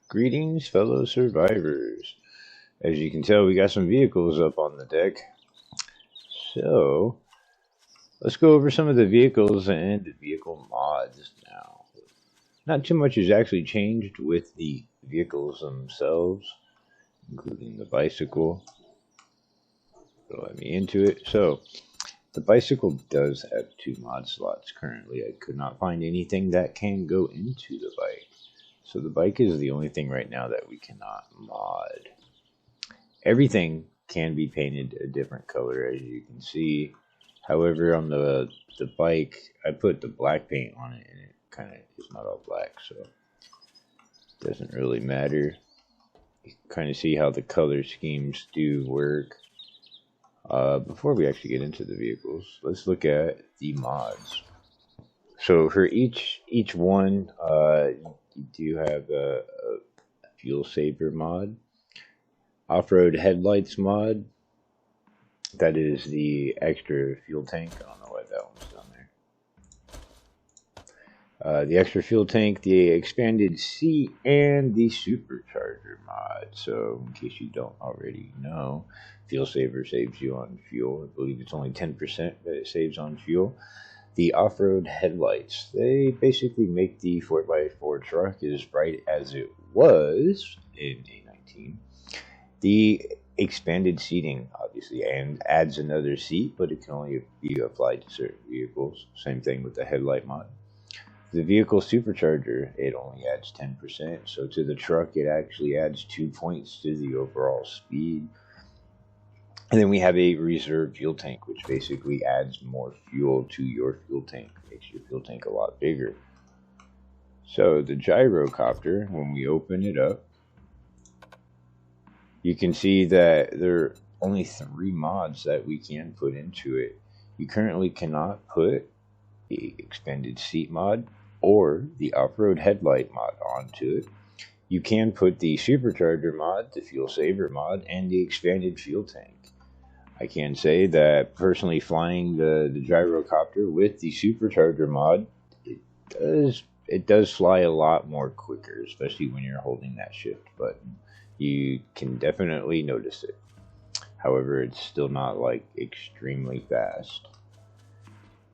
Greetings, fellow survivors. As you can tell, we got some vehicles up on the deck. So, let's go over some of the vehicles and the vehicle mods now. Not too much has actually changed with the vehicles themselves, including the bicycle. It'll let me into it. So, the bicycle does have 2 mod slots currently. I could not find anything that can go into the bike. So the bike is the only thing right now that we cannot mod. Everything can be painted a different color, as you can see. However, on the bike, I put the black paint on it, and it kind of is not all black, so it doesn't really matter. You can kind of see how the color schemes do work. Before we actually get into the vehicles, let's look at the mods. So for each one, you do have a fuel saver mod, off-road headlights mod. That is the extra fuel tank. I don't know why that one's down there. The extra fuel tank, the expanded seat, and the supercharger mod. So in case you don't already know, fuel saver saves you on fuel. I believe it's only 10% that it saves on fuel. The off-road headlights, they basically make the 4x4 truck as bright as it was in A19. The expanded seating, obviously, and adds another seat, but it can only be applied to certain vehicles. Same thing with the headlight mod. The vehicle supercharger, it only adds 10%, so to the truck it actually adds 2 points to the overall speed. And then we have a reserve fuel tank, which basically adds more fuel to your fuel tank, makes your fuel tank a lot bigger. So the gyrocopter, when we open it up, you can see that there are only 3 mods that we can put into it. You currently cannot put the expanded seat mod or the off-road headlight mod onto it. You can put the supercharger mod, the fuel saver mod, and the expanded fuel tank. I can say that personally flying the gyrocopter with the supercharger mod, it does fly a lot more quicker, especially when you're holding that shift button. You can definitely notice it. However, it's still not like extremely fast.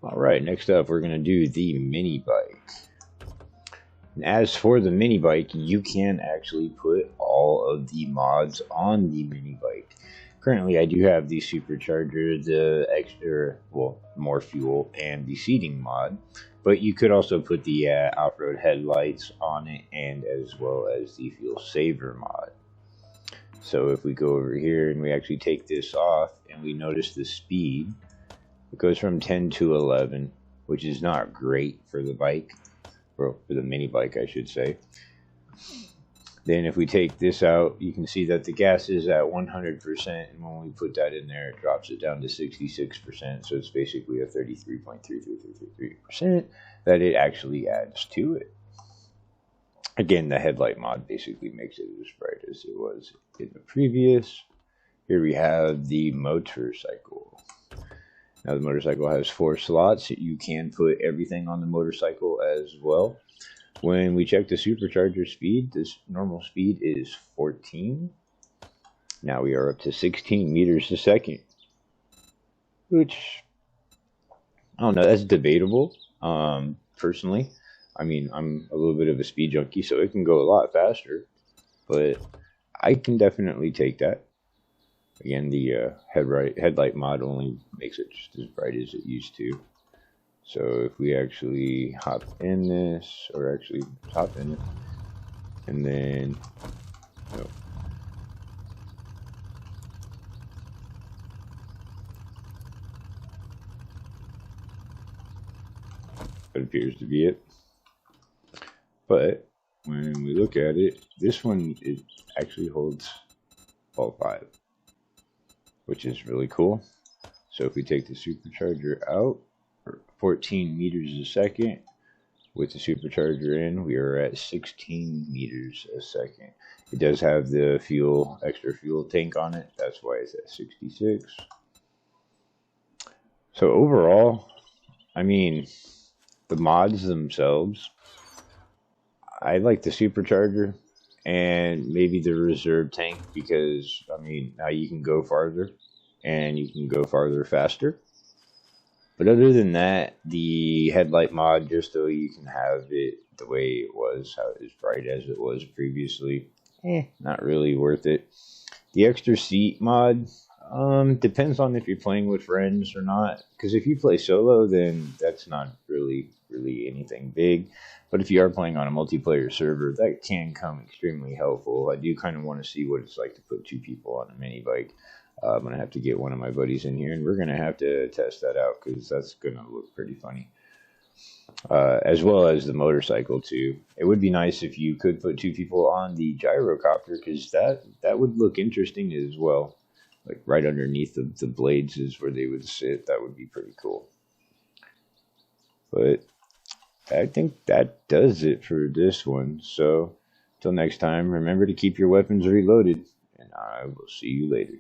Alright, next up we're going to do the mini bike. And as for the mini bike, you can actually put all of the mods on the mini bike. Currently, I do have the supercharger, the extra, well, more fuel, and the seating mod. But you could also put the off-road headlights on it, and as well as the fuel saver mod. So if we go over here and we actually take this off, and we notice the speed, it goes from 10 to 11, which is not great for the bike, or for the mini bike, I should say. Then if we take this out, you can see that the gas is at 100%, and when we put that in there, it drops it down to 66%, so it's basically a 33.3333% that it actually adds to it. Again, the headlight mod basically makes it as bright as it was in the previous. Here we have the motorcycle. Now the motorcycle has 4 slots. You can put everything on the motorcycle as well. When we check the supercharger speed, this normal speed is 14. Now we are up to 16 meters a second, which, I don't know, that's debatable. Personally, I mean, I'm a little bit of a speed junkie, so it can go a lot faster, but I can definitely take that. Again, the headlight mod only makes it just as bright as it used to. So if we actually hop in this, or actually hop in it, and then, oh, that appears to be it. But when we look at it, this one actually holds all 5, which is really cool. So if we take the supercharger out, 14 meters a second. With the supercharger in, we are at 16 meters a second. It does have the extra fuel tank on it. That's why it's at 66. So overall, I mean, the mods themselves, I like the supercharger. and maybe the reserve tank, because I mean now you can go farther and you can go farther faster. But other than that, the headlight mod, just so you can have it the way it was, how as bright as it was previously, not really worth it. The extra seat mod, depends on if you're playing with friends or not. Because if you play solo, then that's not really anything big. But if you are playing on a multiplayer server, that can come extremely helpful. I do kind of want to see what it's like to put two people on a mini bike. I'm going to have to get one of my buddies in here, and we're going to have to test that out because that's going to look pretty funny. As well as the motorcycle, too. It would be nice if you could put two people on the Gyrocopter, because that would look interesting as well. Like right underneath the blades is where they would sit. That would be pretty cool. But I think that does it for this one. So, till next time, remember to keep your weapons reloaded, and I will see you later.